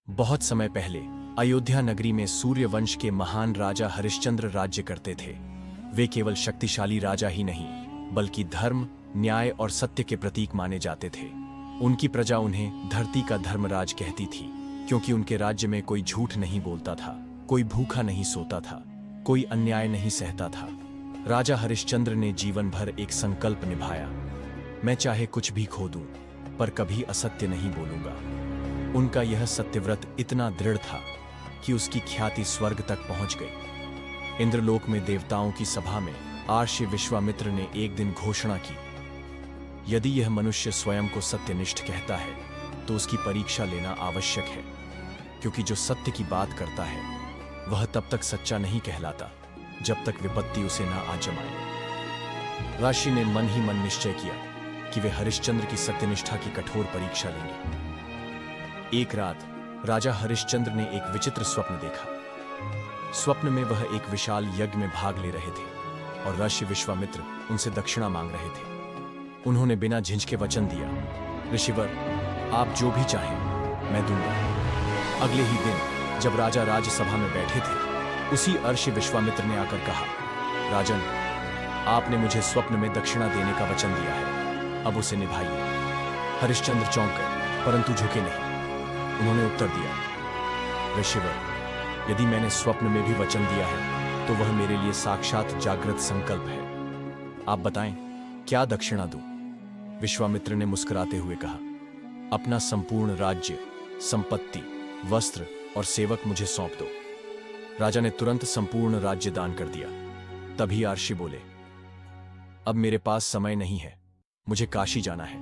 बहुत समय पहले अयोध्या नगरी में सूर्य वंश के महान राजा हरिश्चंद्र राज्य करते थे। वे केवल शक्तिशाली राजा ही नहीं बल्कि धर्म, न्याय और सत्य के प्रतीक माने जाते थे। उनकी प्रजा उन्हें धरती का धर्मराज कहती थी क्योंकि उनके राज्य में कोई झूठ नहीं बोलता था, कोई भूखा नहीं सोता था, कोई अन्याय नहीं सहता था। राजा हरिश्चंद्र ने जीवन भर एक संकल्प निभाया, मैं चाहे कुछ भी खो दूं पर कभी असत्य नहीं बोलूंगा। उनका यह सत्यव्रत इतना दृढ़ था कि उसकी ख्याति स्वर्ग तक पहुंच गई। इंद्रलोक में देवताओं की सभा में आर्षि विश्वामित्र ने एक दिन घोषणा की, यदि यह मनुष्य स्वयं को सत्यनिष्ठ कहता है तो उसकी परीक्षा लेना आवश्यक है, क्योंकि जो सत्य की बात करता है वह तब तक सच्चा नहीं कहलाता जब तक विपत्ति उसे ना आ जमाए। ऋषि ने मन ही मन निश्चय किया कि वे हरिश्चंद्र की सत्यनिष्ठा की कठोर परीक्षा लेंगे। एक रात राजा हरिश्चंद्र ने एक विचित्र स्वप्न देखा। स्वप्न में वह एक विशाल यज्ञ में भाग ले रहे थे और ऋषि विश्वामित्र उनसे दक्षिणा मांग रहे थे। उन्होंने बिना झिझके वचन दिया, ऋषिवर, आप जो भी चाहें मैं दूंगा। अगले ही दिन जब राजा राज्यसभा में बैठे थे, उसी ऋषि विश्वामित्र ने आकर कहा, राजन, आपने मुझे स्वप्न में दक्षिणा देने का वचन दिया है, अब उसे निभाइए। हरिश्चंद्र चौंक गए परंतु झुके नहीं। उन्होंने उत्तर दिया, ऋषिवर, यदि मैंने स्वप्न में भी वचन दिया है तो वह मेरे लिए साक्षात जागृत संकल्प है। आप बताएं, क्या दक्षिणा दूं? विश्वामित्र ने मुस्कुराते हुए कहा, अपना संपूर्ण राज्य, संपत्ति, वस्त्र और सेवक मुझे सौंप दो। राजा ने तुरंत संपूर्ण राज्य दान कर दिया। तभी आर्षि बोले, अब मेरे पास समय नहीं है, मुझे काशी जाना है।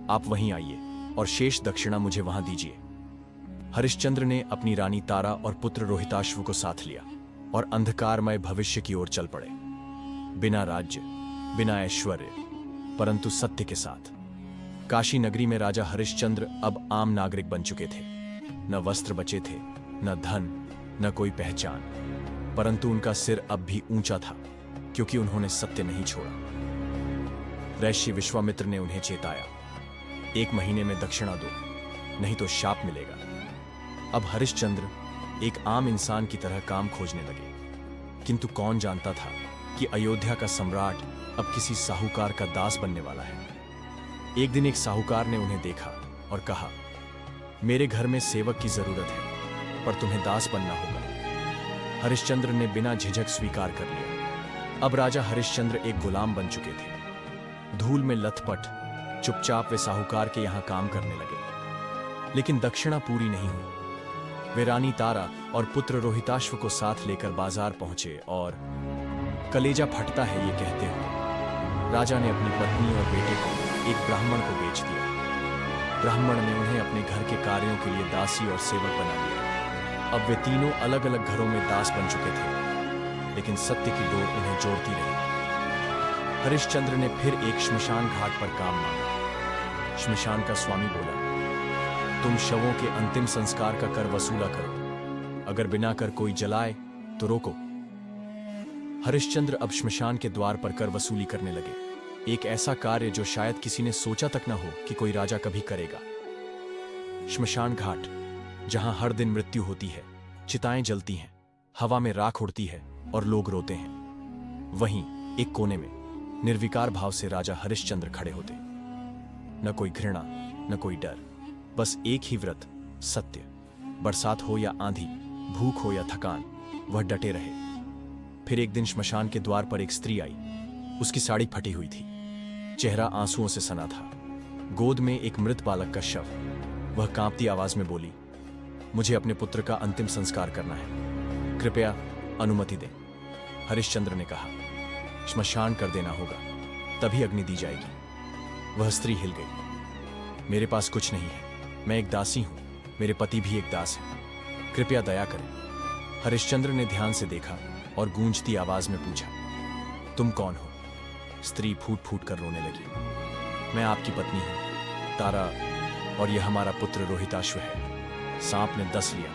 आप वहीं आइए और शेष दक्षिणा मुझे वहां दीजिए। हरिश्चंद्र ने अपनी रानी तारा और पुत्र रोहिताश्व को साथ लिया और अंधकारमय भविष्य की ओर चल पड़े। बिना राज्य, बिना ऐश्वर्य, परंतु सत्य के साथ। काशी नगरी में राजा हरिश्चंद्र अब आम नागरिक बन चुके थे। न वस्त्र बचे थे, न धन, न कोई पहचान, परंतु उनका सिर अब भी ऊंचा था क्योंकि उन्होंने सत्य नहीं छोड़ा। ऋषि विश्वामित्र ने उन्हें चेताया, 1 महीने में दक्षिणा दो, नहीं तो शाप मिलेगा। अब हरिश्चंद्र एक आम इंसान की तरह काम खोजने लगे, किंतु कौन जानता था कि अयोध्या का सम्राट अब किसी साहूकार का दास बनने वाला है। एक दिन एक साहूकार ने उन्हें देखा और कहा, मेरे घर में सेवक की जरूरत है पर तुम्हें दास बनना होगा। हरिश्चंद्र ने बिना झिझक स्वीकार कर लिया। अब राजा हरिश्चंद्र एक गुलाम बन चुके थे। धूल में लथपथ चुपचाप वे साहूकार के यहां काम करने लगे, लेकिन दक्षिणा पूरी नहीं हुई। वे रानी तारा और पुत्र रोहिताश्व को साथ लेकर बाजार पहुंचे और कलेजा फटता है ये कहते हुए राजा ने अपनी पत्नी और बेटे को एक ब्राह्मण को बेच दिया। ब्राह्मण ने उन्हें अपने घर के कार्यों के लिए दासी और सेवक बना दिया। अब वे तीनों अलग अलग घरों में दास बन चुके थे, लेकिन सत्य की डोर उन्हें जोड़ती रही। हरिश्चंद्र ने फिर एक श्मशान घाट पर काम मांगा। श्मशान का स्वामी बोला, तुम शवों के अंतिम संस्कार का कर वसूला करो, अगर बिना कर कोई जलाए तो रोको। हरिश्चंद्र अब श्मशान के द्वार पर कर वसूली करने लगे, एक ऐसा कार्य जो शायद किसी ने सोचा तक न हो कि कोई राजा कभी करेगा। श्मशान घाट, जहां हर दिन मृत्यु होती है, चिताएं जलती हैं, हवा में राख उड़ती है और लोग रोते हैं, वहीं एक कोने में निर्विकार भाव से राजा हरिश्चंद्र खड़े होते। न कोई घृणा, न कोई डर, बस एक ही व्रत, सत्य। बरसात हो या आंधी, भूख हो या थकान, वह डटे रहे। फिर एक दिन श्मशान के द्वार पर एक स्त्री आई। उसकी साड़ी फटी हुई थी, चेहरा आंसुओं से सना था, गोद में एक मृत बालक का शव। वह कांपती आवाज में बोली, मुझे अपने पुत्र का अंतिम संस्कार करना है, कृपया अनुमति दें। हरिश्चंद्र ने कहा, श्मशान कर देना होगा, तभी अग्नि दी जाएगी। वह स्त्री हिल गई, मेरे पास कुछ नहीं है, मैं एक दासी हूं, मेरे पति भी एक दास है, कृपया दया करें। हरिश्चंद्र ने ध्यान से देखा और गूंजती आवाज में पूछा, तुम कौन हो? स्त्री फूट फूट कर रोने लगी, मैं आपकी पत्नी हूं, तारा, और यह हमारा पुत्र रोहिताश्व है। सांप ने डस लिया।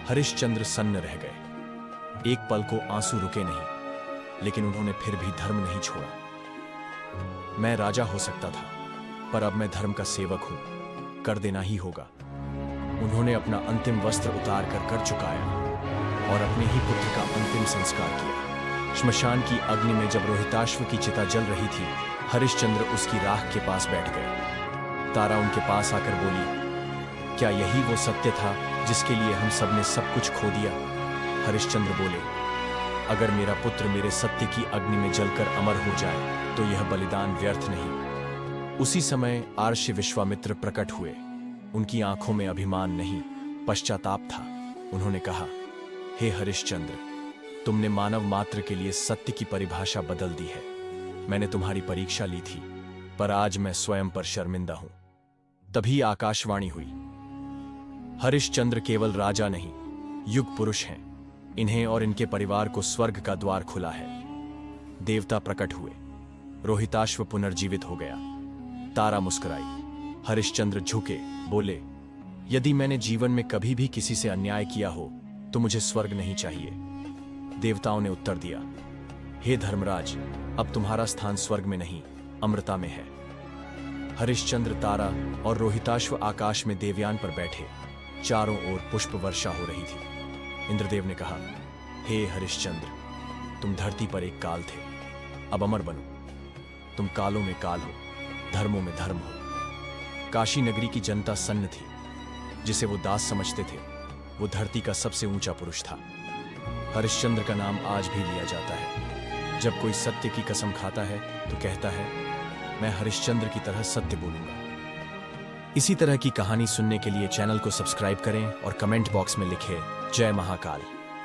हरिश्चंद्र सन्न रह गए। एक पल को आंसू रुके नहीं, लेकिन उन्होंने फिर भी धर्म नहीं छोड़ा। मैं राजा हो सकता था, पर अब मैं धर्म का सेवक हूं, कर देना ही होगा। उन्होंने अपना अंतिम वस्त्र उतार कर चुकाया और अपने ही पुत्र का अंतिम संस्कार किया। श्मशान की अग्नि में जब रोहिताश्व की चिता जल रही थी, हरिश्चंद्र उसकी राख के पास बैठ गए। तारा उनके पास आकर बोली, क्या यही वो सत्य था जिसके लिए हम सबने सब कुछ खो दिया? हरिश्चंद्र बोले, अगर मेरा पुत्र मेरे सत्य की अग्नि में जलकर अमर हो जाए तो यह बलिदान व्यर्थ नहीं। उसी समय आर्षि विश्वामित्र प्रकट हुए। उनकी आंखों में अभिमान नहीं, पश्चाताप था। उन्होंने कहा, हे हरिश्चंद्र, तुमने मानव मात्र के लिए सत्य की परिभाषा बदल दी है। मैंने तुम्हारी परीक्षा ली थी, पर आज मैं स्वयं पर शर्मिंदा हूं। तभी आकाशवाणी हुई, हरिश्चंद्र केवल राजा नहीं, युग पुरुष हैं। इन्हें और इनके परिवार को स्वर्ग का द्वार खुला है। देवता प्रकट हुए। रोहिताश्व पुनर्जीवित हो गया। तारा मुस्कुराई। हरिश्चंद्र झुके, बोले, यदि मैंने जीवन में कभी भी किसी से अन्याय किया हो तो मुझे स्वर्ग नहीं चाहिए। देवताओं ने उत्तर दिया, हे धर्मराज, अब तुम्हारा स्थान स्वर्ग में नहीं, अमृता में है। हरिश्चंद्र, तारा और रोहिताश्व आकाश में देवयान पर बैठे। चारों ओर पुष्प वर्षा हो रही थी। इंद्रदेव ने कहा, हे हरिश्चंद्र, तुम धरती पर एक काल थे, अब अमर बनो। तुम कालों में काल हो, धर्मों में धर्म हो। काशी नगरी की जनता सन्न थी। जिसे वो दास समझते थे, वो धरती का सबसे ऊंचा पुरुष था। हरिश्चंद्र का नाम आज भी लिया जाता है। जब कोई सत्य की कसम खाता है तो कहता है, मैं हरिश्चंद्र की तरह सत्य बोलूंगा। इसी तरह की कहानी सुनने के लिए चैनल को सब्सक्राइब करें और कमेंट बॉक्स में लिखें, जय महाकाल।